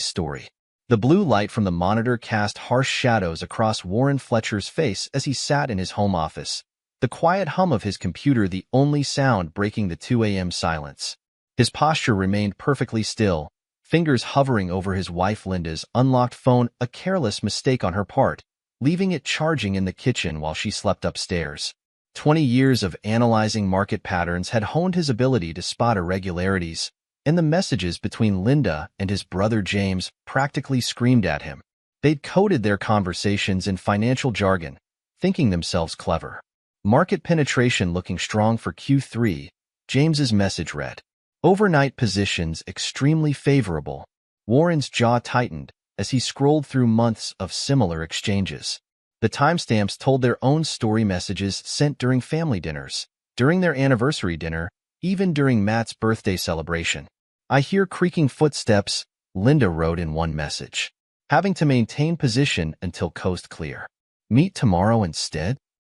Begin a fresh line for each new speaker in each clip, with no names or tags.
story. The blue light from the monitor cast harsh shadows across Warren Fletcher's face as he sat in his home office, the quiet hum of his computer the only sound breaking the 2 a.m. silence. His posture remained perfectly still, fingers hovering over his wife Linda's unlocked phone, a careless mistake on her part, leaving it charging in the kitchen while she slept upstairs. 20 years of analyzing market patterns had honed his ability to spot irregularities, and the messages between Linda and his brother James practically screamed at him. They'd coded their conversations in financial jargon, thinking themselves clever. Market penetration looking strong for Q3, James's message read. Overnight positions extremely favorable. Warren's jaw tightened as he scrolled through months of similar exchanges. The timestamps told their own story messages sent during family dinners, during their anniversary dinner, even during Matt's birthday celebration. I hear creaking footsteps, Linda wrote in one message. Having to maintain position until coast clear. Meet tomorrow instead?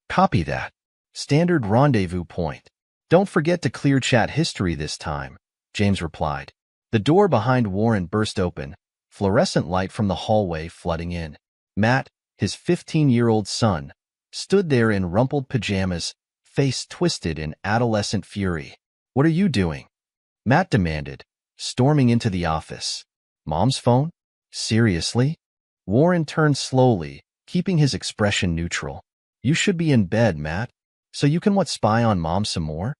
Copy that. Standard rendezvous point. Don't forget to clear chat history this time, James replied. The door behind Warren burst open, fluorescent light from the hallway flooding in. Matt, his 15-year-old son, stood there in rumpled pajamas, face twisted in adolescent fury. What are you doing? Matt demanded, storming into the office. Mom's phone? Seriously? Warren turned slowly, keeping his expression neutral. You should be in bed, Matt. So you can spy on Mom some more?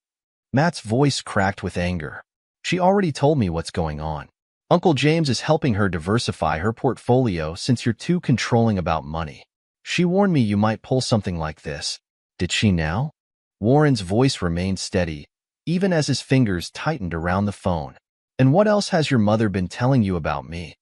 Matt's voice cracked with anger. She already told me what's going on. Uncle James is helping her diversify her portfolio since you're too controlling about money. She warned me you might pull something like this. Did she now? Warren's voice remained steady, even as his fingers tightened around the phone. And what else has your mother been telling you about me?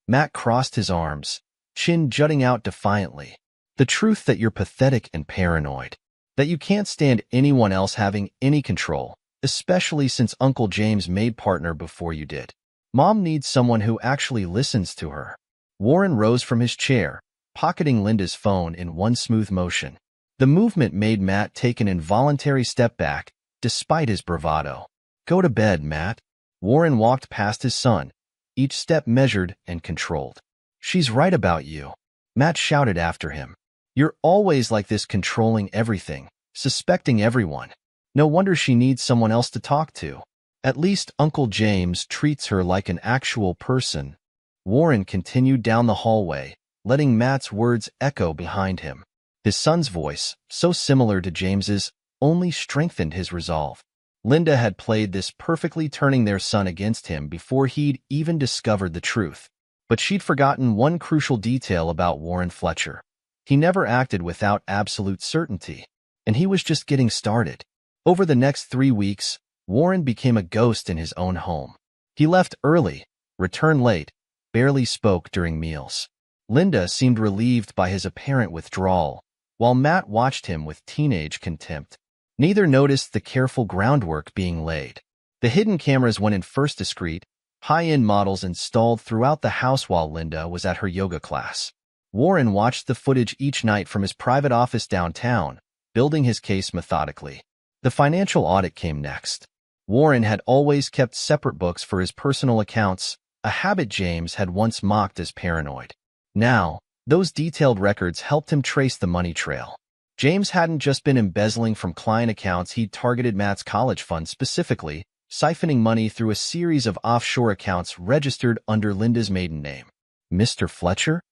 Matt crossed his arms, chin jutting out defiantly. The truth that you're pathetic and paranoid. That you can't stand anyone else having any control, especially since Uncle James made partner before you did. Mom needs someone who actually listens to her. Warren rose from his chair, pocketing Linda's phone in one smooth motion. The movement made Matt take an involuntary step back, despite his bravado. Go to bed, Matt. Warren walked past his son, each step measured and controlled. She's right about you. Matt shouted after him. You're always like this, controlling everything, suspecting everyone. No wonder she needs someone else to talk to. At least Uncle James treats her like an actual person. Warren continued down the hallway, letting Matt's words echo behind him. His son's voice, so similar to James's, only strengthened his resolve. Linda had played this perfectly, turning their son against him before he'd even discovered the truth. But she'd forgotten one crucial detail about Warren Fletcher. He never acted without absolute certainty, and he was just getting started. Over the next 3 weeks, Warren became a ghost in his own home. He left early, returned late, barely spoke during meals. Linda seemed relieved by his apparent withdrawal, while Matt watched him with teenage contempt. Neither noticed the careful groundwork being laid. The hidden cameras went in first, discreet, high-end models installed throughout the house while Linda was at her yoga class. Warren watched the footage each night from his private office downtown, building his case methodically. The financial audit came next. Warren had always kept separate books for his personal accounts, a habit James had once mocked as paranoid. Now, those detailed records helped him trace the money trail. James hadn't just been embezzling from client accounts, he'd targeted Matt's college fund specifically, siphoning money through a series of offshore accounts registered under Linda's maiden name. Mr. Fletcher?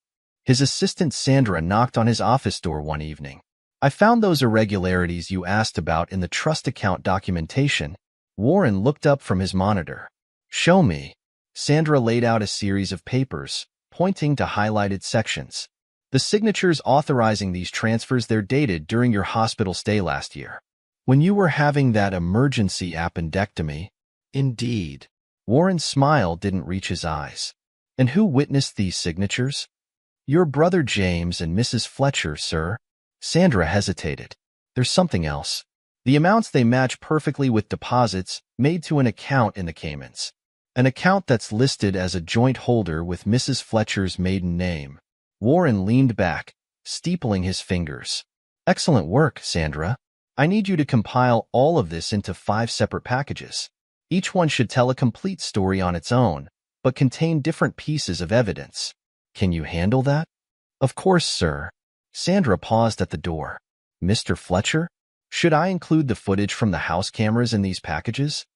His assistant Sandra knocked on his office door one evening. I found those irregularities you asked about in the trust account documentation. Warren looked up from his monitor. Show me. Sandra laid out a series of papers, pointing to highlighted sections. The signatures authorizing these transfers, they're dated during your hospital stay last year, when you were having that emergency appendectomy. Indeed. Warren's smile didn't reach his eyes. And who witnessed these signatures? Your brother James and Mrs. Fletcher, sir. Sandra hesitated. There's something else. The amounts, they match perfectly with deposits made to an account in the Caymans. An account that's listed as a joint holder with Mrs. Fletcher's maiden name. Warren leaned back, steepling his fingers. Excellent work, Sandra. I need you to compile all of this into 5 separate packages. Each one should tell a complete story on its own, but contained different pieces of evidence. Can you handle that? Of course, sir. Sandra paused at the door. Mr. Fletcher? Should I include the footage from the house cameras in these packages?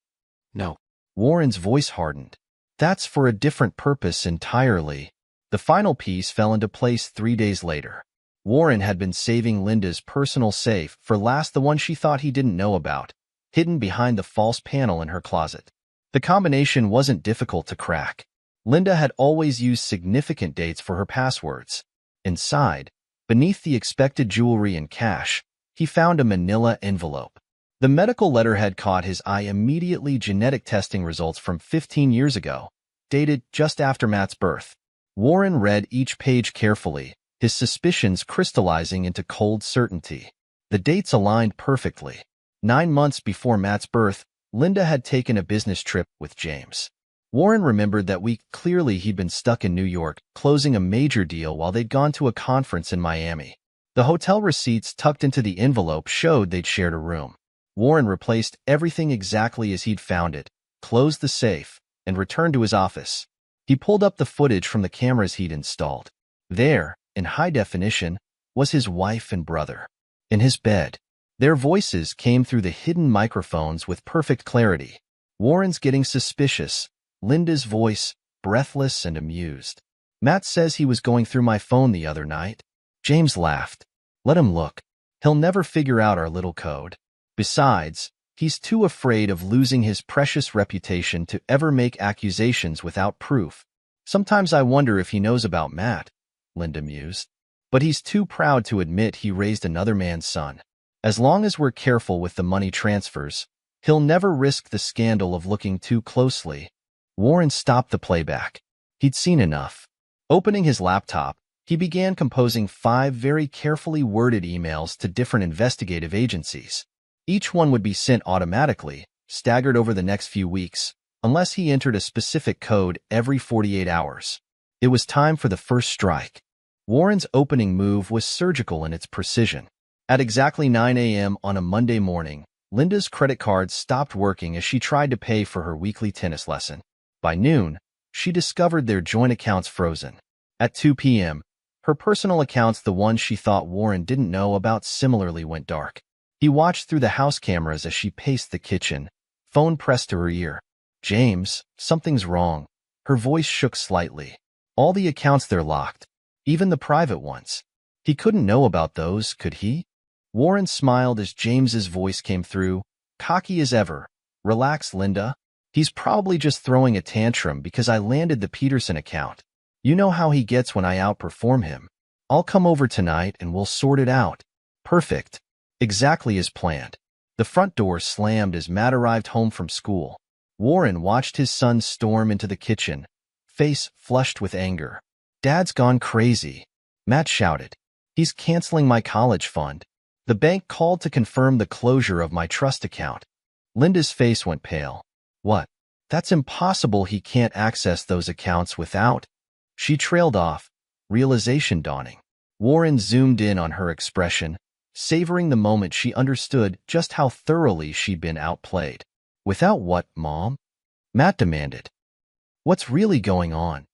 No.
Warren's voice hardened. That's for a different purpose entirely. The final piece fell into place 3 days later. Warren had been saving Linda's personal safe for last, the one she thought he didn't know about, hidden behind the false panel in her closet. The combination wasn't difficult to crack. Linda had always used significant dates for her passwords. Inside, beneath the expected jewelry and cash, he found a manila envelope. The medical letter had caught his eye immediately. Genetic testing results from 15 years ago, dated just after Matt's birth. Warren read each page carefully, his suspicions crystallizing into cold certainty. The dates aligned perfectly. 9 months before Matt's birth, Linda had taken a business trip with James. Warren remembered that week clearly. He'd been stuck in New York, closing a major deal while they'd gone to a conference in Miami. The hotel receipts tucked into the envelope showed they'd shared a room. Warren replaced everything exactly as he'd found it, closed the safe, and returned to his office. He pulled up the footage from the cameras he'd installed. There, in high definition, was his wife and brother. In his bed, their voices came through the hidden microphones with perfect clarity. Warren's getting suspicious. Linda's voice, breathless and amused. Matt says he was going through my phone the other night. James laughed. Let him look. He'll never figure out our little code. Besides, he's too afraid of losing his precious reputation to ever make accusations without proof. Sometimes I wonder if he knows about Matt, Linda mused. But he's too proud to admit he raised another man's son. As long as we're careful with the money transfers, he'll never risk the scandal of looking too closely. Warren stopped the playback. He'd seen enough. Opening his laptop, he began composing 5 very carefully worded emails to different investigative agencies. Each one would be sent automatically, staggered over the next few weeks, unless he entered a specific code every 48 hours. It was time for the first strike. Warren's opening move was surgical in its precision. At exactly 9 a.m. on a Monday morning, Linda's credit card stopped working as she tried to pay for her weekly tennis lesson. By noon, she discovered their joint accounts frozen. At 2 p.m., her personal accounts, the ones she thought Warren didn't know about, similarly went dark. He watched through the house cameras as she paced the kitchen, phone pressed to her ear. James, something's wrong. Her voice shook slightly. All the accounts, they're locked. Even the private ones. He couldn't know about those, could he? Warren smiled as James's voice came through, cocky as ever. Relax, Linda. He's probably just throwing a tantrum because I landed the Peterson account. You know how he gets when I outperform him. I'll come over tonight and we'll sort it out. Perfect. Exactly as planned. The front door slammed as Matt arrived home from school. Warren watched his son storm into the kitchen, face flushed with anger. Dad's gone crazy, Matt shouted. He's canceling my college fund. The bank called to confirm the closure of my trust account. Linda's face went pale. What? That's impossible. He can't access those accounts without. She trailed off, realization dawning. Warren zoomed in on her expression, savoring the moment she understood just how thoroughly she'd been outplayed. Without what, Mom? Matt demanded. What's really going on?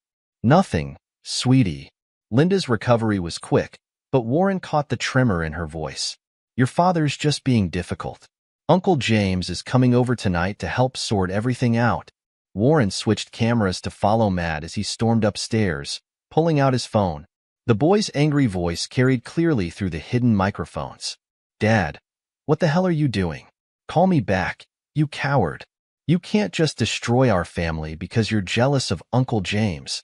Nothing, sweetie. Linda's recovery was quick, but Warren caught the tremor in her voice. Your father's just being difficult. Uncle James is coming over tonight to help sort everything out. Warren switched cameras to follow Matt as he stormed upstairs, pulling out his phone. The boy's angry voice carried clearly through the hidden microphones. Dad, what the hell are you doing? Call me back, you coward. You can't just destroy our family because you're jealous of Uncle James.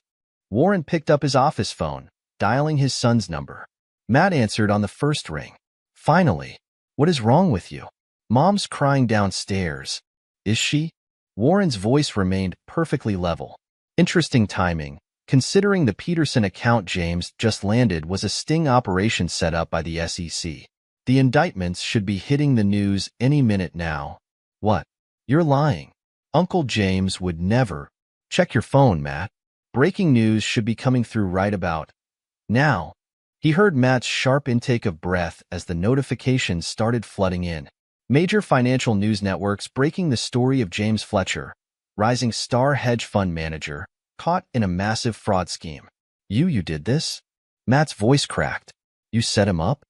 Warren picked up his office phone, dialing his son's number. Matt answered on the first ring. Finally, what is wrong with you? Mom's crying downstairs. Is she? Warren's voice remained perfectly level. Interesting timing, considering the Peterson account James just landed was a sting operation set up by the SEC. The indictments should be hitting the news any minute now. What? You're lying. Uncle James would never. Check your phone, Matt. Breaking news should be coming through right about now. He heard Matt's sharp intake of breath as the notifications started flooding in. Major financial news networks breaking the story of James Fletcher, rising star hedge fund manager, caught in a massive fraud scheme. You did this? Matt's voice cracked. You set him up?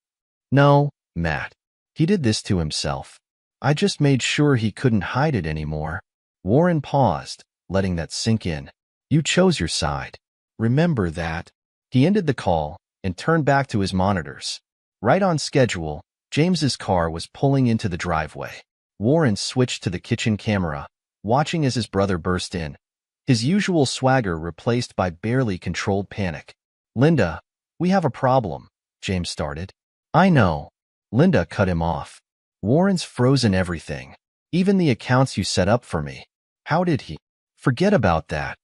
No, Matt. He did this to himself. I just made sure he couldn't hide it anymore. Warren paused, letting that sink in. You chose your side. Remember that. He ended the call and turned back to his monitors. Right on schedule, James's car was pulling into the driveway. Warren switched to the kitchen camera, watching as his brother burst in, his usual swagger replaced by barely controlled panic. Linda, we have a problem, James started. I know. Linda cut him off. Warren's frozen everything. Even the accounts you set up for me. How did he? Forget about that.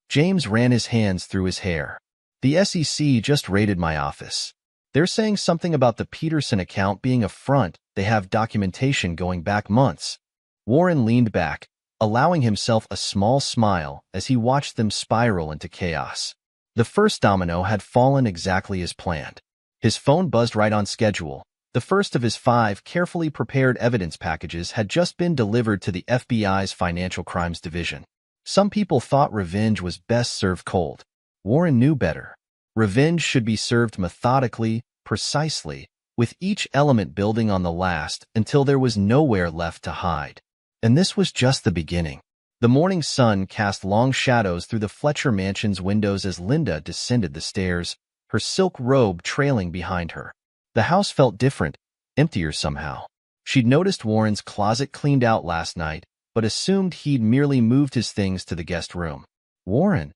James ran his hands through his hair. The SEC just raided my office. They're saying something about the Peterson account being a front. They have documentation going back months. Warren leaned back, allowing himself a small smile as he watched them spiral into chaos. The first domino had fallen exactly as planned. His phone buzzed right on schedule. The first of his 5 carefully prepared evidence packages had just been delivered to the FBI's Financial Crimes Division. Some people thought revenge was best served cold. Warren knew better. Revenge should be served methodically, precisely, with each element building on the last until there was nowhere left to hide. And this was just the beginning. The morning sun cast long shadows through the Fletcher mansion's windows as Linda descended the stairs, her silk robe trailing behind her. The house felt different, emptier somehow. She'd noticed Warren's closet cleaned out last night, but assumed he'd merely moved his things to the guest room. Warren?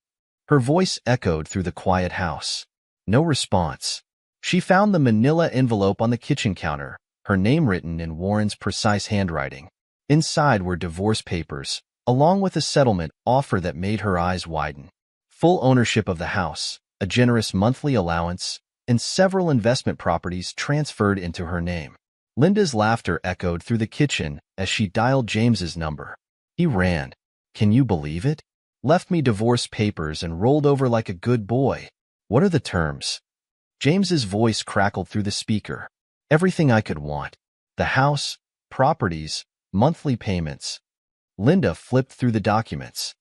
Her voice echoed through the quiet house. No response. She found the manila envelope on the kitchen counter, her name written in Warren's precise handwriting. Inside were divorce papers, along with a settlement offer that made her eyes widen. Full ownership of the house, a generous monthly allowance, and several investment properties transferred into her name. Linda's laughter echoed through the kitchen as she dialed James's number. He ran. Can you believe it? Left me divorce papers and rolled over like a good boy. What are the terms? James's voice crackled through the speaker. Everything I could want. The house, properties, monthly payments. Linda flipped through the documents.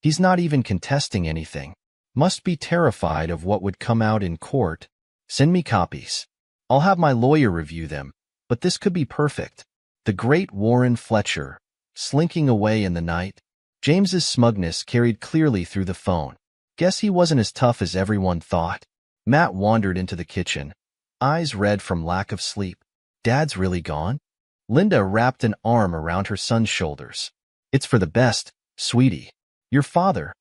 He's not even contesting anything. Must be terrified of what would come out in court. Send me copies. I'll have my lawyer review them, but this could be perfect. The great Warren Fletcher, slinking away in the night. James's smugness carried clearly through the phone. Guess he wasn't as tough as everyone thought. Matt wandered into the kitchen, eyes red from lack of sleep. Dad's really gone? Linda wrapped an arm around her son's shoulders. It's for the best, sweetie. Your father.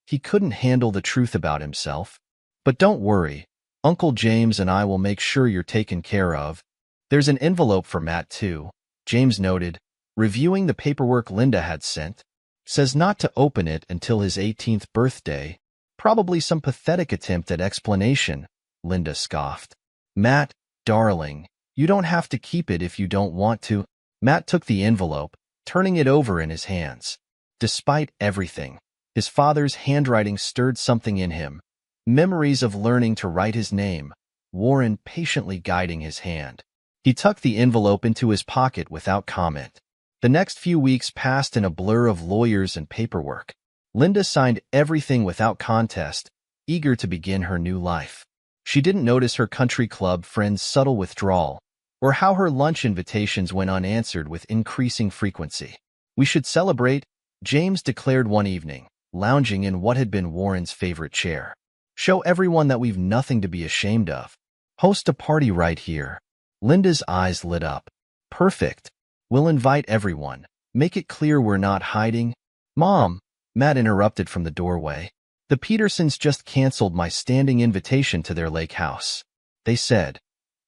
He couldn't handle the truth about himself. But don't worry, Uncle James and I will make sure you're taken care of. There's an envelope for Matt, too, James noted, reviewing the paperwork Linda had sent. Says not to open it until his 18th birthday. Probably some pathetic attempt at explanation, Linda scoffed. Matt, darling, you don't have to keep it if you don't want to. Matt took the envelope, turning it over in his hands. Despite everything, his father's handwriting stirred something in him. Memories of learning to write his name, Warren patiently guiding his hand. He tucked the envelope into his pocket without comment. The next few weeks passed in a blur of lawyers and paperwork. Linda signed everything without contest, eager to begin her new life. She didn't notice her country club friends' subtle withdrawal, or how her lunch invitations went unanswered with increasing frequency. We should celebrate, James declared one evening, lounging in what had been Warren's favorite chair. Show everyone that we've nothing to be ashamed of. Host a party right here. Linda's eyes lit up. Perfect. We'll invite everyone. Make it clear we're not hiding. Mom, Matt interrupted from the doorway. The Petersons just canceled my standing invitation to their lake house. They said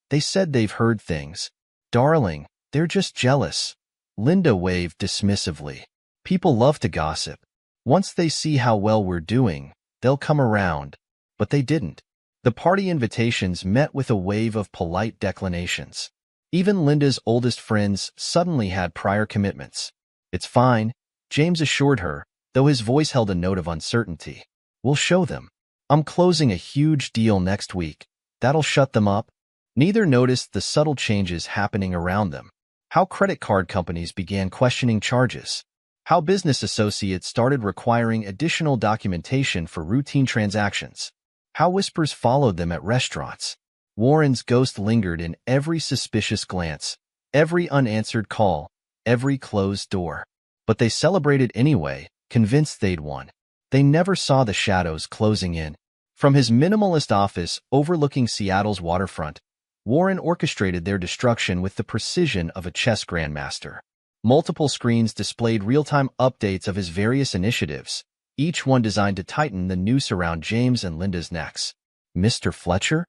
they've heard things. Darling, they're just jealous. Linda waved dismissively. People love to gossip. Once they see how well we're doing, they'll come around. But they didn't. The party invitations met with a wave of polite declinations. Even Linda's oldest friends suddenly had prior commitments. It's fine, James assured her, though his voice held a note of uncertainty. We'll show them. I'm closing a huge deal next week. That'll shut them up. Neither noticed the subtle changes happening around them. How credit card companies began questioning charges. How business associates started requiring additional documentation for routine transactions. How whispers followed them at restaurants. Warren's ghost lingered in every suspicious glance, every unanswered call, every closed door. But they celebrated anyway, convinced they'd won. They never saw the shadows closing in. From his minimalist office overlooking Seattle's waterfront, Warren orchestrated their destruction with the precision of a chess grandmaster. Multiple screens displayed real-time updates of his various initiatives, each one designed to tighten the noose around James and Linda's necks. Mr. Fletcher?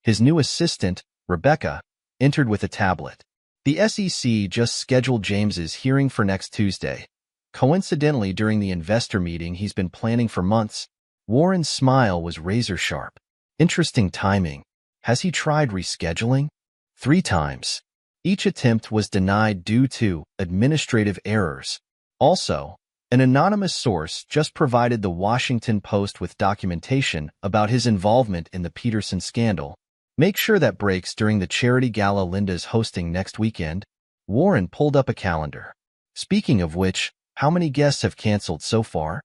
His new assistant, Rebecca, entered with a tablet. The SEC just scheduled James's hearing for next Tuesday. Coincidentally, during the investor meeting he's been planning for months, Warren's smile was razor-sharp. Interesting timing. Has he tried rescheduling? 3 times. Each attempt was denied due to administrative errors. Also, an anonymous source just provided the Washington Post with documentation about his involvement in the Peterson scandal. Make sure that breaks during the charity gala Linda's hosting next weekend. Warren pulled up a calendar. Speaking of which, how many guests have canceled so far?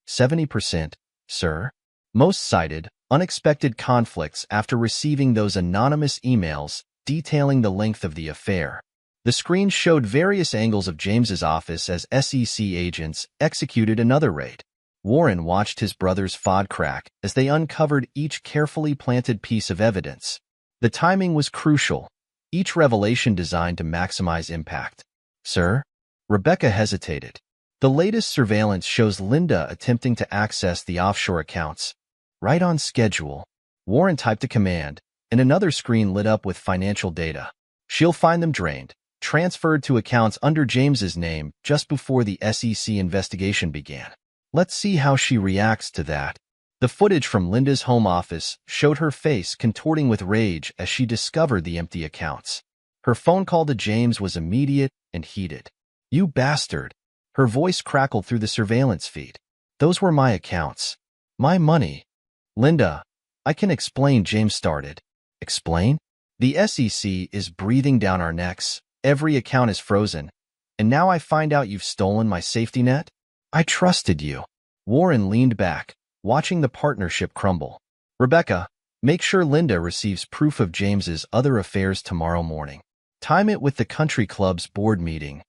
70%, sir. Most cited unexpected conflicts after receiving those anonymous emails detailing the length of the affair. The screen showed various angles of James's office as SEC agents executed another raid. Warren watched his brothers FOD crack as they uncovered each carefully planted piece of evidence. The timing was crucial, each revelation designed to maximize impact. Sir? Rebecca hesitated. The latest surveillance shows Linda attempting to access the offshore accounts. Right on schedule. Warren typed a command, and another screen lit up with financial data. She'll find them drained, transferred to accounts under James's name just before the SEC investigation began. Let's see how she reacts to that. The footage from Linda's home office showed her face contorting with rage as she discovered the empty accounts. Her phone call to James was immediate and heated. You bastard. Her voice crackled through the surveillance feed. Those were my accounts. My money. Linda, I can explain, James started. Explain? The SEC is breathing down our necks. Every account is frozen. And now I find out you've stolen my safety net? I trusted you. Warren leaned back, watching the partnership crumble. Rebecca, make sure Linda receives proof of James's other affairs tomorrow morning. Time it with the country club's board meeting.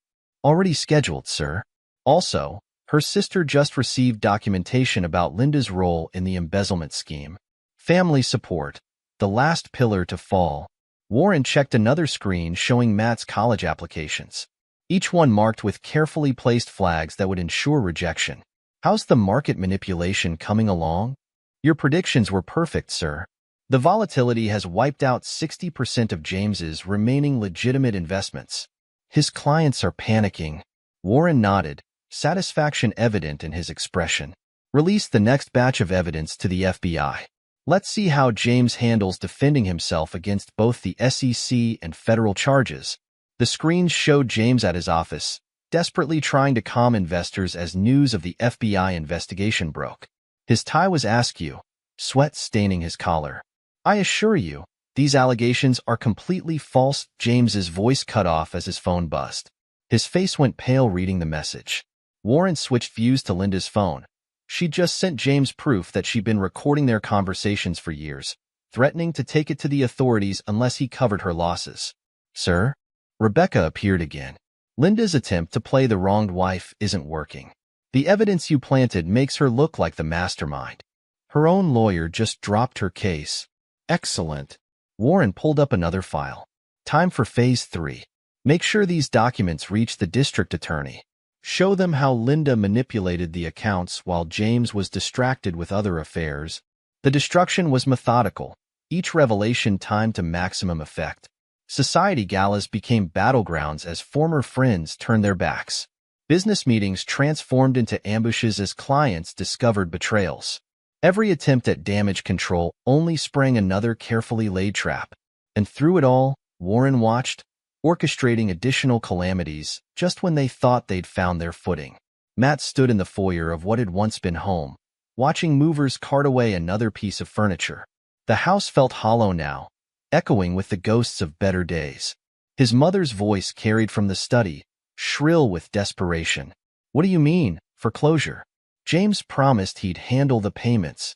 Already scheduled, sir. Also, her sister just received documentation about Linda's role in the embezzlement scheme. Family support. The last pillar to fall. Warren checked another screen showing Matt's college applications, each one marked with carefully placed flags that would ensure rejection. How's the market manipulation coming along? Your predictions were perfect, sir. The volatility has wiped out 60% of James's remaining legitimate investments. His clients are panicking. Warren nodded, satisfaction evident in his expression. Release the next batch of evidence to the FBI. Let's see how James handles defending himself against both the SEC and federal charges. The screens showed James at his office, desperately trying to calm investors as news of the FBI investigation broke. His tie was askew, sweat staining his collar. I assure you, these allegations are completely false. James's voice cut off as his phone buzzed. His face went pale reading the message. Warren switched views to Linda's phone. She'd just sent James proof that she'd been recording their conversations for years, threatening to take it to the authorities unless he covered her losses. Sir? Rebecca appeared again. Linda's attempt to play the wronged wife isn't working. The evidence you planted makes her look like the mastermind. Her own lawyer just dropped her case. Excellent. Warren pulled up another file. Time for Phase 3. Make sure these documents reach the district attorney. Show them how Linda manipulated the accounts while James was distracted with other affairs. The destruction was methodical, each revelation timed to maximum effect. Society galas became battlegrounds as former friends turned their backs. Business meetings transformed into ambushes as clients discovered betrayals. Every attempt at damage control only sprang another carefully laid trap. And through it all, Warren watched, orchestrating additional calamities just when they thought they'd found their footing. Matt stood in the foyer of what had once been home, watching movers cart away another piece of furniture. The house felt hollow now, echoing with the ghosts of better days. His mother's voice carried from the study, shrill with desperation. What do you mean, foreclosure? James promised he'd handle the payments.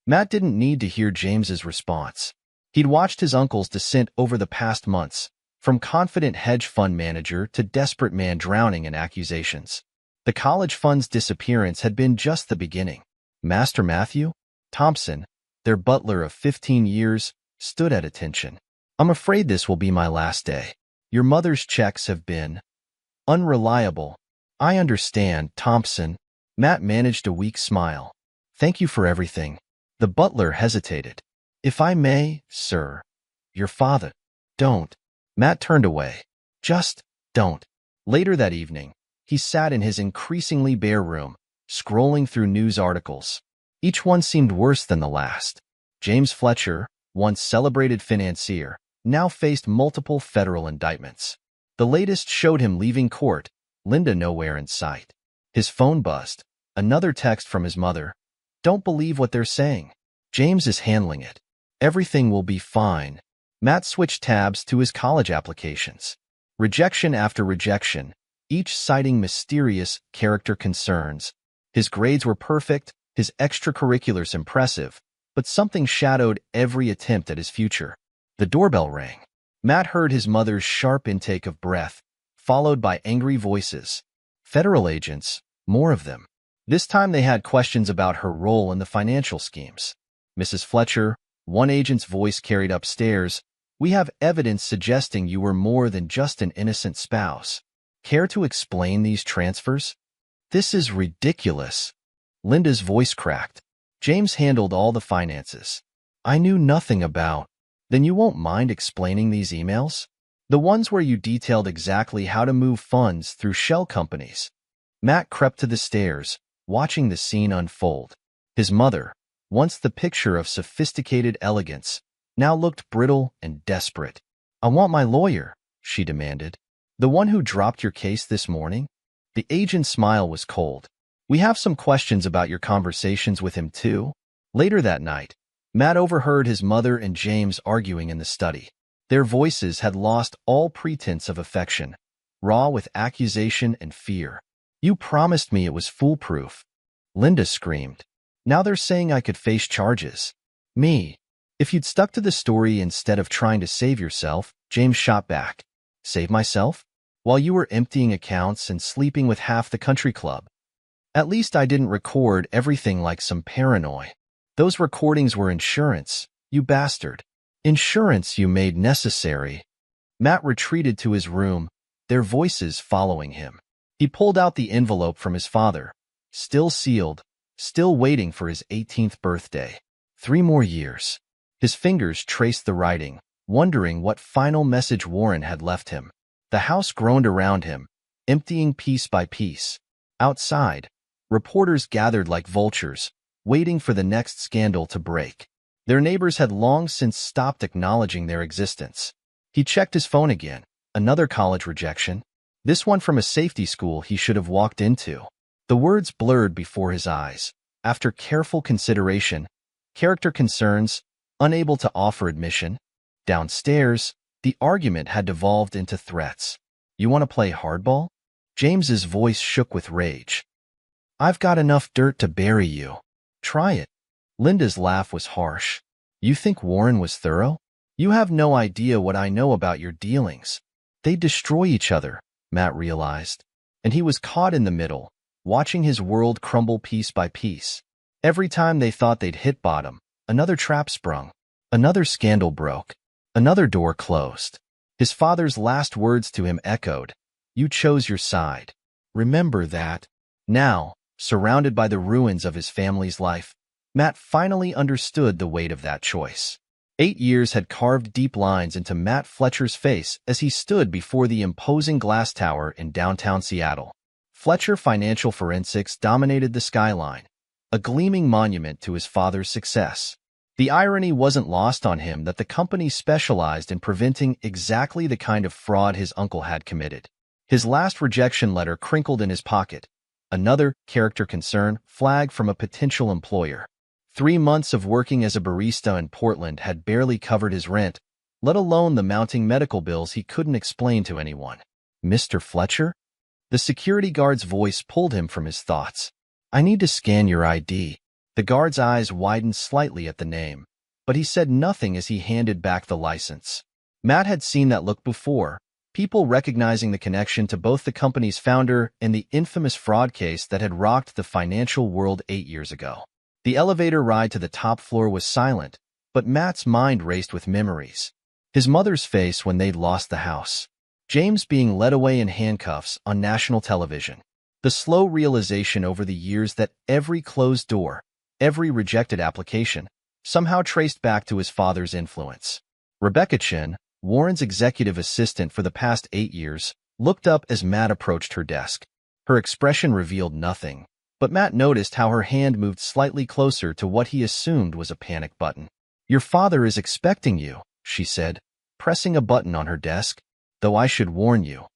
Matt didn't need to hear James's response. He'd watched his uncle's descent over the past months, from confident hedge fund manager to desperate man drowning in accusations. The college fund's disappearance had been just the beginning. Master Matthew Thompson, their butler of 15 years, stood at attention. I'm afraid this will be my last day. Your mother's checks have been unreliable. I understand, Thompson. Matt managed a weak smile. Thank you for everything. The butler hesitated. If I may, sir. Your father. Don't. Matt turned away. Just don't. Later that evening, he sat in his increasingly bare room, scrolling through news articles. Each one seemed worse than the last. James Fletcher, once celebrated financier, now faced multiple federal indictments. The latest showed him leaving court, Linda nowhere in sight. His phone buzzed. Another text from his mother. Don't believe what they're saying. James is handling it. Everything will be fine. Matt switched tabs to his college applications. Rejection after rejection, each citing mysterious character concerns. His grades were perfect, his extracurriculars impressive, but something shadowed every attempt at his future. The doorbell rang. Matt heard his mother's sharp intake of breath, followed by angry voices. Federal agents, more of them. This time they had questions about her role in the financial schemes. Mrs. Fletcher, one agent's voice carried upstairs, we have evidence suggesting you were more than just an innocent spouse. Care to explain these transfers? This is ridiculous. Linda's voice cracked. James handled all the finances. I knew nothing about. Then you won't mind explaining these emails? The ones where you detailed exactly how to move funds through shell companies. Matt crept to the stairs, watching the scene unfold. His mother, once the picture of sophisticated elegance, now looked brittle and desperate. I want my lawyer, she demanded. The one who dropped your case this morning? The agent's smile was cold. We have some questions about your conversations with him too. Later that night, Matt overheard his mother and James arguing in the study. Their voices had lost all pretense of affection, raw with accusation and fear. You promised me it was foolproof. Linda screamed. Now they're saying I could face charges. Me. If you'd stuck to the story instead of trying to save yourself, James shot back. Save myself? While you were emptying accounts and sleeping with half the country club. At least I didn't record everything like some paranoid. Those recordings were insurance, you bastard. Insurance you made necessary. Matt retreated to his room, their voices following him. He pulled out the envelope from his father, still sealed, still waiting for his 18th birthday. 3 more years. His fingers traced the writing, wondering what final message Warren had left him. The house groaned around him, emptying piece by piece. Outside, reporters gathered like vultures, waiting for the next scandal to break. Their neighbors had long since stopped acknowledging their existence. He checked his phone again. Another college rejection. This one from a safety school he should have walked into. The words blurred before his eyes. After careful consideration, character concerns, unable to offer admission. Downstairs, the argument had devolved into threats. You want to play hardball? James's voice shook with rage. I've got enough dirt to bury you. Try it. Linda's laugh was harsh. You think Warren was thorough? You have no idea what I know about your dealings. They destroy each other, Matt realized. And he was caught in the middle, watching his world crumble piece by piece. Every time they thought they'd hit bottom, another trap sprung. Another scandal broke. Another door closed. His father's last words to him echoed. You chose your side. Remember that. Now, surrounded by the ruins of his family's life, Matt finally understood the weight of that choice. 8 years had carved deep lines into Matt Fletcher's face as he stood before the imposing glass tower in downtown Seattle. Fletcher Financial Forensics dominated the skyline, a gleaming monument to his father's success. The irony wasn't lost on him that the company specialized in preventing exactly the kind of fraud his uncle had committed. His last rejection letter crinkled in his pocket. Another character concern flag from a potential employer. 3 months of working as a barista in Portland had barely covered his rent, let alone the mounting medical bills he couldn't explain to anyone. Mr. Fletcher? The security guard's voice pulled him from his thoughts. I need to scan your ID. The guard's eyes widened slightly at the name, but he said nothing as he handed back the license. Matt had seen that look before, people recognizing the connection to both the company's founder and the infamous fraud case that had rocked the financial world 8 years ago. The elevator ride to the top floor was silent, but Matt's mind raced with memories. His mother's face when they'd lost the house. James being led away in handcuffs on national television. The slow realization over the years that every closed door, every rejected application, somehow traced back to his father's influence. Rebecca Chin, Warren's executive assistant for the past 8 years, looked up as Matt approached her desk. Her expression revealed nothing, but Matt noticed how her hand moved slightly closer to what he assumed was a panic button. Your father is expecting you, she said, pressing a button on her desk. Though I should warn you,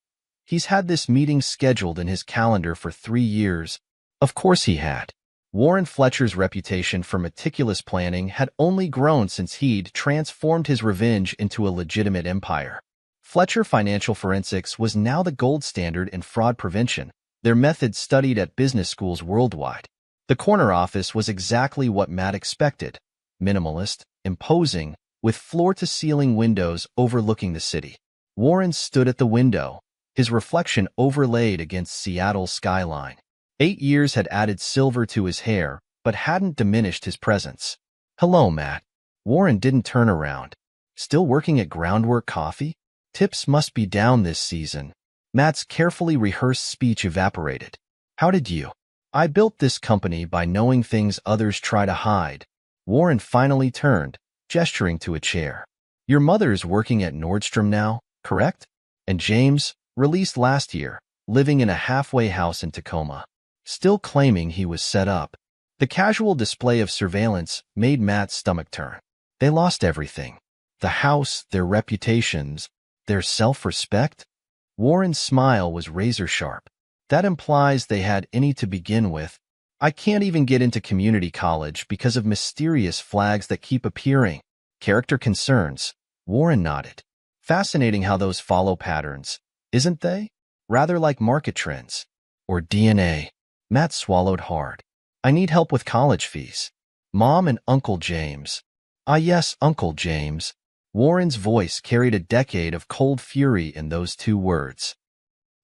he's had this meeting scheduled in his calendar for 3 years. Of course he had. Warren Fletcher's reputation for meticulous planning had only grown since he'd transformed his revenge into a legitimate empire. Fletcher Financial Forensics was now the gold standard in fraud prevention, their methods studied at business schools worldwide. The corner office was exactly what Matt expected, minimalist, imposing, with floor-to-ceiling windows overlooking the city. Warren stood at the window, his reflection overlaid against Seattle's skyline. 8 years had added silver to his hair, but hadn't diminished his presence. Hello, Matt. Warren didn't turn around. Still working at Groundwork Coffee? Tips must be down this season. Matt's carefully rehearsed speech evaporated. How did you? I built this company by knowing things others try to hide. Warren finally turned, gesturing to a chair. Your mother's working at Nordstrom now, correct? And James, released last year, living in a halfway house in Tacoma, still claiming he was set up. The casual display of surveillance made Matt's stomach turn. They lost everything. The house, their reputations, their self-respect. Warren's smile was razor-sharp. That implies they had any to begin with. I can't even get into community college because of mysterious flags that keep appearing. Character concerns. Warren nodded. Fascinating how those follow patterns, isn't they? Rather like market trends. Or DNA. Matt swallowed hard. I need help with college fees. Mom and Uncle James. Ah yes, Uncle James. Warren's voice carried a decade of cold fury in those 2 words.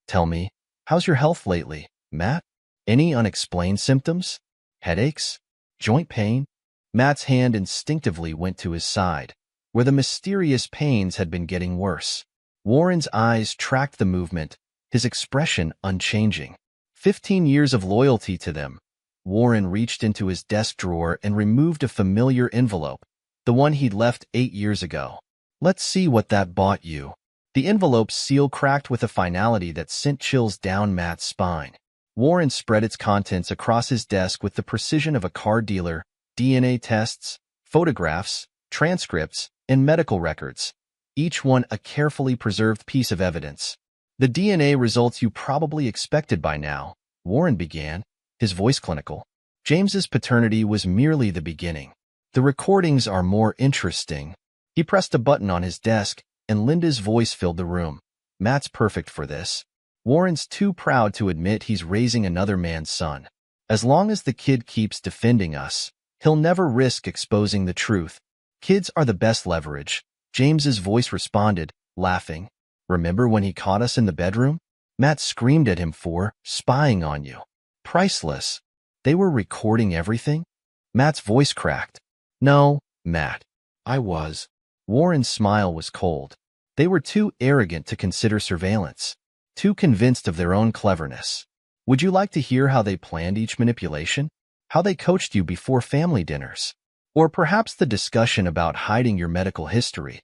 Tell me, how's your health lately, Matt? Any unexplained symptoms? Headaches? Joint pain? Matt's hand instinctively went to his side, where the mysterious pains had been getting worse. Warren's eyes tracked the movement, his expression unchanging. 15 years of loyalty to them. Warren reached into his desk drawer and removed a familiar envelope, the one he'd left 8 years ago. Let's see what that bought you. The envelope's seal cracked with a finality that sent chills down Matt's spine. Warren spread its contents across his desk with the precision of a car dealer: DNA tests, photographs, transcripts, and medical records, each one a carefully preserved piece of evidence. The DNA results you probably expected by now, Warren began, his voice clinical. James's paternity was merely the beginning. The recordings are more interesting. He pressed a button on his desk, and Linda's voice filled the room. Matt's perfect for this. Warren's too proud to admit he's raising another man's son. As long as the kid keeps defending us, he'll never risk exposing the truth. Kids are the best leverage, James's voice responded, laughing. Remember when he caught us in the bedroom? Matt screamed at him for spying on you. Priceless. They were recording everything? Matt's voice cracked. No, Matt. I was. Warren's smile was cold. They were too arrogant to consider surveillance, too convinced of their own cleverness. Would you like to hear how they planned each manipulation? How they coached you before family dinners? Or perhaps the discussion about hiding your medical history?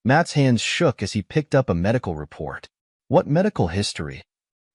Matt's hands shook as he picked up a medical report. What medical history?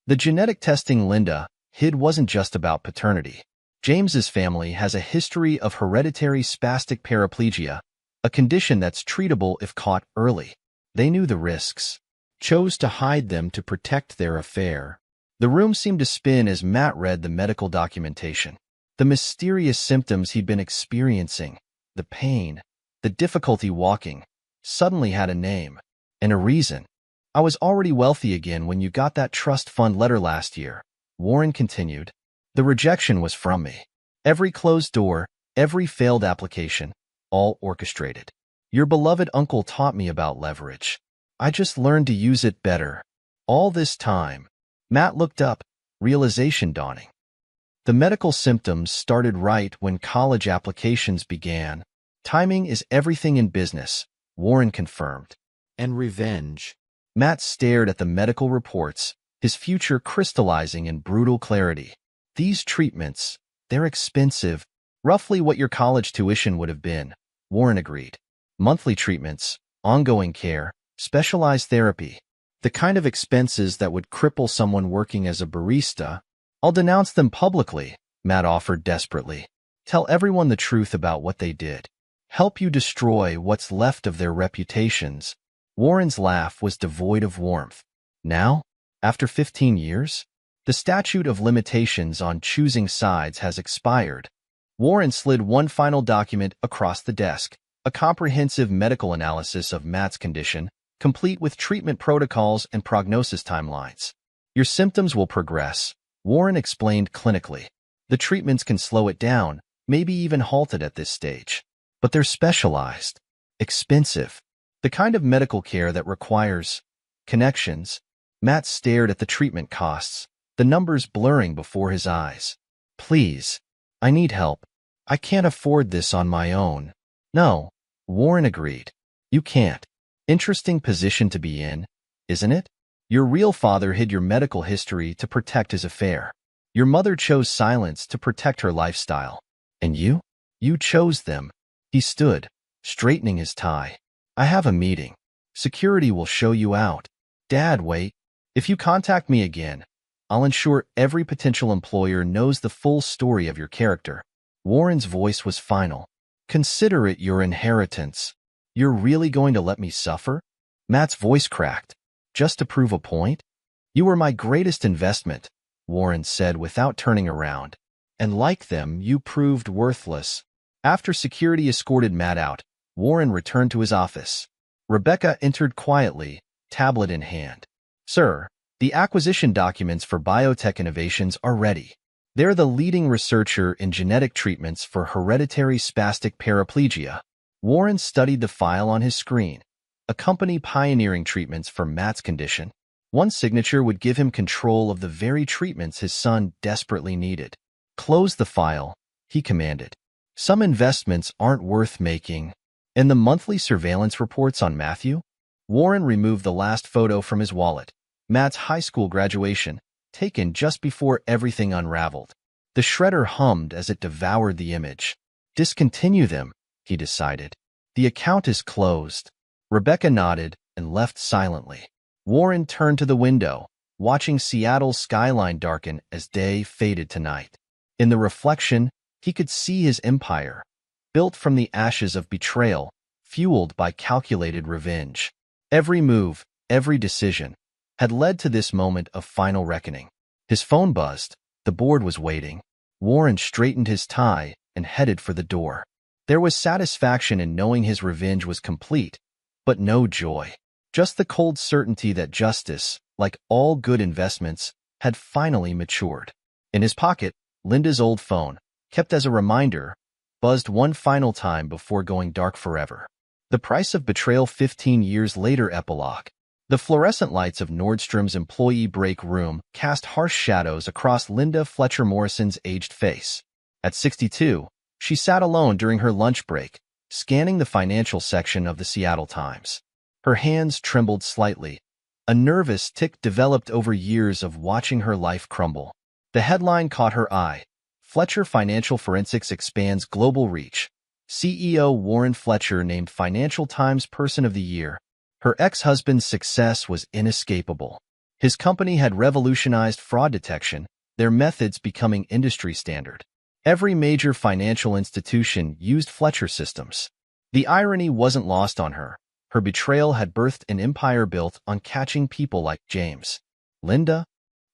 The genetic testing Linda hid wasn't just about paternity. James's family has a history of hereditary spastic paraplegia, a condition that's treatable if caught early. They knew the risks, chose to hide them to protect their affair. The room seemed to spin as Matt read the medical documentation. The mysterious symptoms he'd been experiencing, the pain, the difficulty walking, suddenly had a name and a reason. I was already wealthy again when you got that trust fund letter last year. Warren continued. The rejection was from me. Every closed door, every failed application, all orchestrated. Your beloved uncle taught me about leverage. I just learned to use it better. All this time. Matt looked up, realization dawning. The medical symptoms started right when college applications began. Timing is everything in business, Warren confirmed.
And revenge.
Matt stared at the medical reports, his future crystallizing in brutal clarity. These treatments, they're expensive. Roughly what your college tuition would have been, Warren agreed. Monthly treatments, ongoing care, specialized therapy. The kind of expenses that would cripple someone working as a barista. I'll denounce them publicly, Matt offered desperately. Tell everyone the truth about what they did. Help you destroy what's left of their reputations. Warren's laugh was devoid of warmth. Now, after 15 years, the statute of limitations on choosing sides has expired. Warren slid one final document across the desk, a comprehensive medical analysis of Matt's condition, complete with treatment protocols and prognosis timelines. Your symptoms will progress, Warren explained clinically. The treatments can slow it down, maybe even halt it at this stage. But they're specialized, expensive, the kind of medical care that requires connections. Matt stared at the treatment costs, the numbers blurring before his eyes. Please, I need help. I can't afford this on my own. No, Warren agreed. You can't. Interesting position to be in, isn't it? Your real father hid your medical history to protect his affair. Your mother chose silence to protect her lifestyle. And you? You chose them. He stood, straightening his tie. I have a meeting. Security will show you out. Dad, wait. If you contact me again, I'll ensure every potential employer knows the full story of your character. Warren's voice was final. Consider it your inheritance. You're really going to let me suffer? Matt's voice cracked. Just to prove a point? You were my greatest investment, Warren said without turning around. And like them, you proved worthless. After security escorted Matt out, Warren returned to his office. Rebecca entered quietly, tablet in hand. Sir, the acquisition documents for biotech innovations are ready. They're the leading researcher in genetic treatments for hereditary spastic paraplegia. Warren studied the file on his screen. A company pioneering treatments for Matt's condition. One signature would give him control of the very treatments his son desperately needed. Close the file, he commanded. Some investments aren't worth making. And the monthly surveillance reports on Matthew? Warren removed the last photo from his wallet. Matt's high school graduation, taken just before everything unraveled. The shredder hummed as it devoured the image. Discontinue them, he decided. The account is closed. Rebecca nodded and left silently. Warren turned to the window, watching Seattle's skyline darken as day faded to night. In the reflection, he could see his empire, built from the ashes of betrayal, fueled by calculated revenge. Every move, every decision, had led to this moment of final reckoning. His phone buzzed. The board was waiting. Warren straightened his tie and headed for the door. There was satisfaction in knowing his revenge was complete, but no joy. Just the cold certainty that justice, like all good investments, had finally matured. In his pocket, Linda's old phone, kept as a reminder, buzzed one final time before going dark forever. The price of betrayal 15 years later epilogue. The fluorescent lights of Nordstrom's employee break room cast harsh shadows across Linda Fletcher Morrison's aged face. At 62, she sat alone during her lunch break, scanning the financial section of the Seattle Times. Her hands trembled slightly. A nervous tic developed over years of watching her life crumble. The headline caught her eye. Fletcher Financial Forensics expands global reach. CEO Warren Fletcher named Financial Times Person of the Year. Her ex-husband's success was inescapable. His company had revolutionized fraud detection, their methods becoming industry standard. Every major financial institution used Fletcher systems. The irony wasn't lost on her. Her betrayal had birthed an empire built on catching people like James. Linda?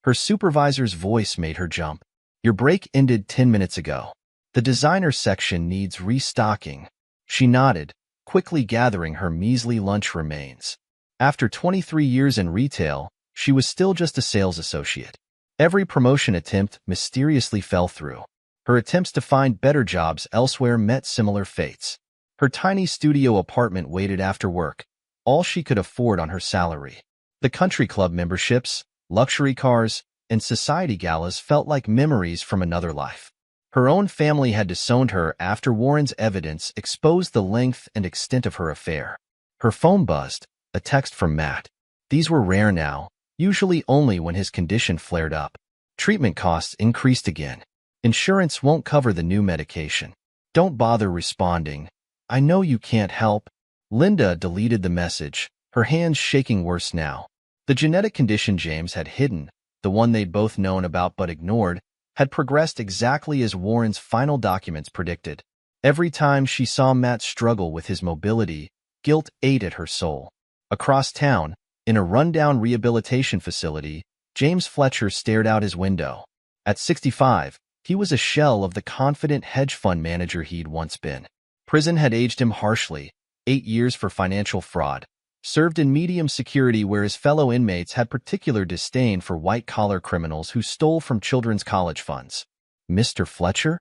Her supervisor's voice made her jump. Your break ended 10 minutes ago. The designer section needs restocking. She nodded, quickly gathering her measly lunch remains. After 23 years in retail, she was still just a sales associate. Every promotion attempt mysteriously fell through. Her attempts to find better jobs elsewhere met similar fates. Her tiny studio apartment waited after work, all she could afford on her salary. The country club memberships, luxury cars, and society galas felt like memories from another life. Her own family had disowned her after Warren's evidence exposed the length and extent of her affair. Her phone buzzed, a text from Matt. These were rare now, usually only when his condition flared up. Treatment costs increased again. Insurance won't cover the new medication. Don't bother responding. I know you can't help. Linda deleted the message, her hands shaking worse now. The genetic condition James had hidden, the one they'd both known about but ignored, had progressed exactly as Warren's final documents predicted. Every time she saw Matt struggle with his mobility, guilt ate at her soul. Across town, in a rundown rehabilitation facility, James Fletcher stared out his window. At 65, he was a shell of the confident hedge fund manager he'd once been. Prison had aged him harshly, 8 years for financial fraud, served in medium security where his fellow inmates had particular disdain for white-collar criminals who stole from children's college funds. Mr. Fletcher?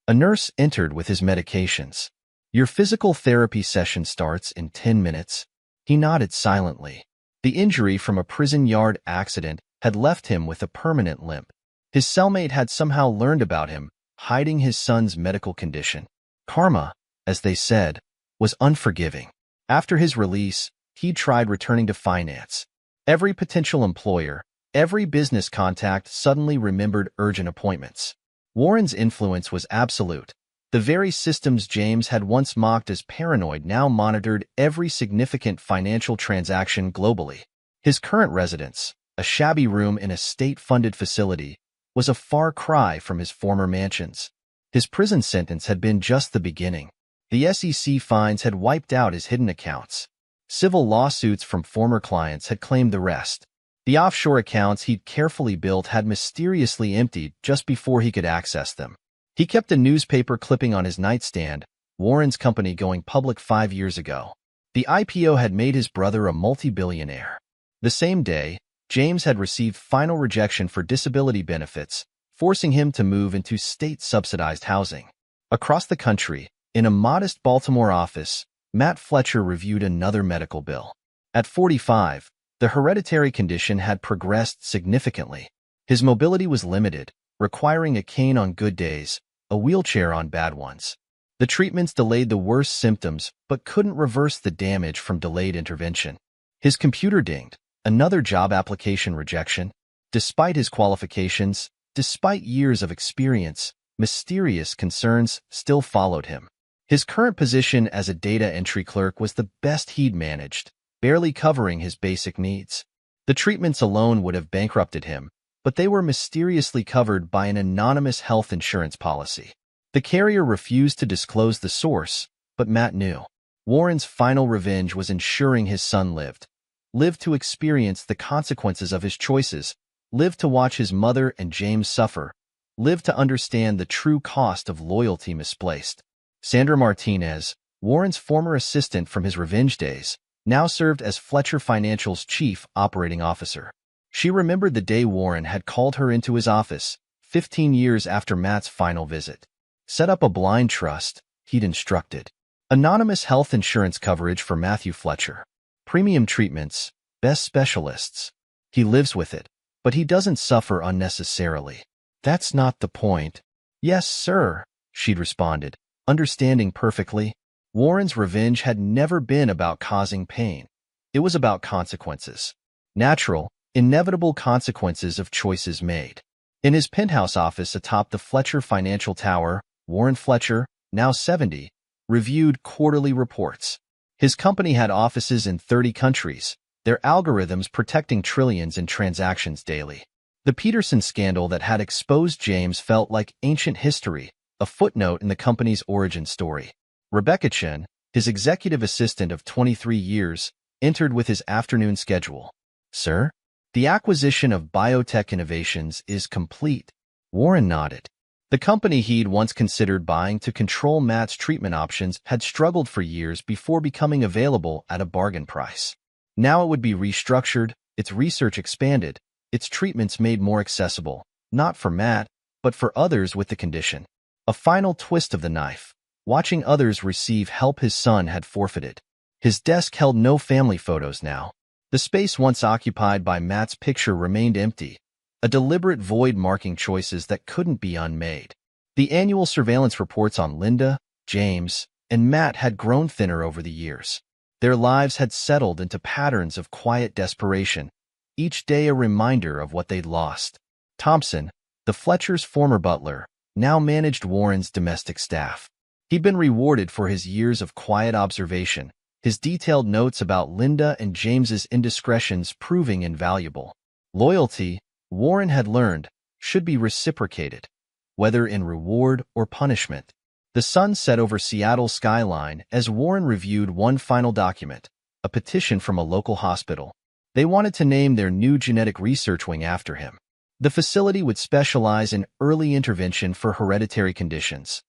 A nurse entered with his medications. Your physical therapy session starts in 10 minutes. He nodded silently. The injury from a prison yard accident had left him with a permanent limp. His cellmate had somehow learned about him, hiding his son's medical condition. Karma, as they said, was unforgiving. After his release, he tried returning to finance. Every potential employer, every business contact suddenly remembered urgent appointments. Warren's influence was absolute. The very systems James had once mocked as paranoid now monitored every significant financial transaction globally. His current residence, a shabby room in a state-funded facility, was a far cry from his former mansions. His prison sentence had been just the beginning. The SEC fines had wiped out his hidden accounts. Civil lawsuits from former clients had claimed the rest. The offshore accounts he'd carefully built had mysteriously emptied just before he could access them. He kept a newspaper clipping on his nightstand, Warren's company going public 5 years ago. The IPO had made his brother a multi-billionaire. The same day, James had received final rejection for disability benefits, forcing him to move into state-subsidized housing. Across the country, in a modest Baltimore office, Matt Fletcher reviewed another medical bill. At 45, the hereditary condition had progressed significantly. His mobility was limited, requiring a cane on good days, a wheelchair on bad ones. The treatments delayed the worst symptoms but couldn't reverse the damage from delayed intervention. His computer dinged, another job application rejection. Despite his qualifications, despite years of experience, mysterious concerns still followed him. His current position as a data entry clerk was the best he'd managed, barely covering his basic needs. The treatments alone would have bankrupted him, but they were mysteriously covered by an anonymous health insurance policy. The carrier refused to disclose the source, but Matt knew. Warren's final revenge was ensuring his son lived to experience the consequences of his choices, lived to watch his mother and James suffer, lived to understand the true cost of loyalty misplaced. Sandra Martinez, Warren's former assistant from his revenge days, now served as Fletcher Financial's chief operating officer. She remembered the day Warren had called her into his office, 15 years after Matt's final visit. Set up a blind trust, he'd instructed. Anonymous health insurance coverage for Matthew Fletcher. Premium treatments, best specialists. He lives with it, but he doesn't suffer unnecessarily. That's not the point. Yes, sir, she'd responded, understanding perfectly. Warren's revenge had never been about causing pain. It was about consequences. Natural, inevitable consequences of choices made. In his penthouse office atop the Fletcher Financial Tower, Warren Fletcher, now 70, reviewed quarterly reports. His company had offices in 30 countries, their algorithms protecting trillions in transactions daily. The Peterson scandal that had exposed James felt like ancient history, a footnote in the company's origin story. Rebecca Chen, his executive assistant of 23 years, entered with his afternoon schedule. Sir? The acquisition of Biotech Innovations is complete. Warren nodded. The company he'd once considered buying to control Matt's treatment options had struggled for years before becoming available at a bargain price. Now it would be restructured, its research expanded, its treatments made more accessible, not for Matt, but for others with the condition. A final twist of the knife. Watching others receive help his son had forfeited. His desk held no family photos now. The space once occupied by Matt's picture remained empty, a deliberate void marking choices that couldn't be unmade. The annual surveillance reports on Linda, James, and Matt had grown thinner over the years. Their lives had settled into patterns of quiet desperation, each day a reminder of what they'd lost. Thompson, the Fletchers' former butler, now managed Warren's domestic staff. He'd been rewarded for his years of quiet observation, his detailed notes about Linda and James's indiscretions proving invaluable. Loyalty, Warren had learned, should be reciprocated, whether in reward or punishment. The sun set over Seattle's skyline as Warren reviewed one final document, a petition from a local hospital. They wanted to name their new genetic research wing after him. The facility would specialize in early intervention for hereditary conditions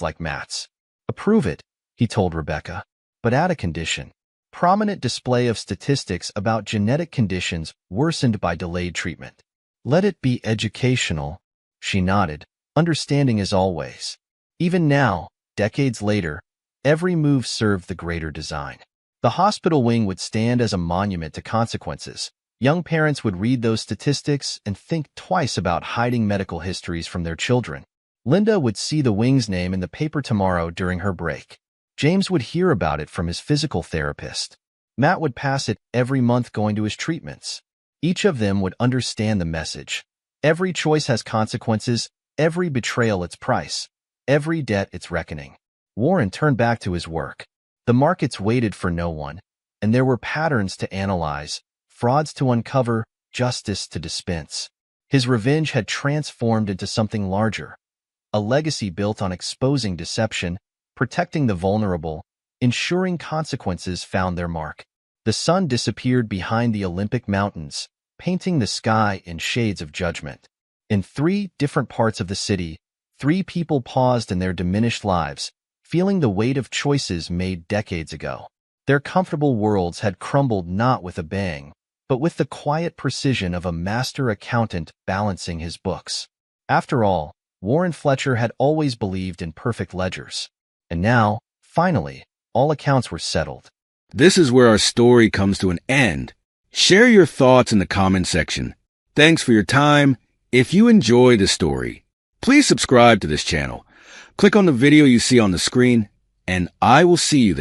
like Matt's. Approve it, he told Rebecca, but add a condition. Prominent display of statistics about genetic conditions worsened by delayed treatment. Let it be educational, she nodded, understanding as always. Even now, decades later, every move served the greater design. The hospital wing would stand as a monument to consequences. Young parents would read those statistics and think twice about hiding medical histories from their children. Linda would see the wing's name in the paper tomorrow during her break. James would hear about it from his physical therapist. Matt would pass it every month going to his treatments. Each of them would understand the message. Every choice has consequences, every betrayal its price, every debt its reckoning. Warren turned back to his work. The markets waited for no one, and there were patterns to analyze, frauds to uncover, justice to dispense. His revenge had transformed into something larger, a legacy built on exposing deception, protecting the vulnerable, ensuring consequences found their mark. The sun disappeared behind the Olympic Mountains, painting the sky in shades of judgment. In 3 different parts of the city, 3 people paused in their diminished lives, feeling the weight of choices made decades ago. Their comfortable worlds had crumbled not with a bang, but with the quiet precision of a master accountant balancing his books. After all, Warren Fletcher had always believed in perfect ledgers. And now, finally, all accounts were settled.
This is where our story comes to an end. Share your thoughts in the comment section. Thanks for your time. If you enjoy the story, please subscribe to this channel. Click on the video you see on the screen, and I will see you there.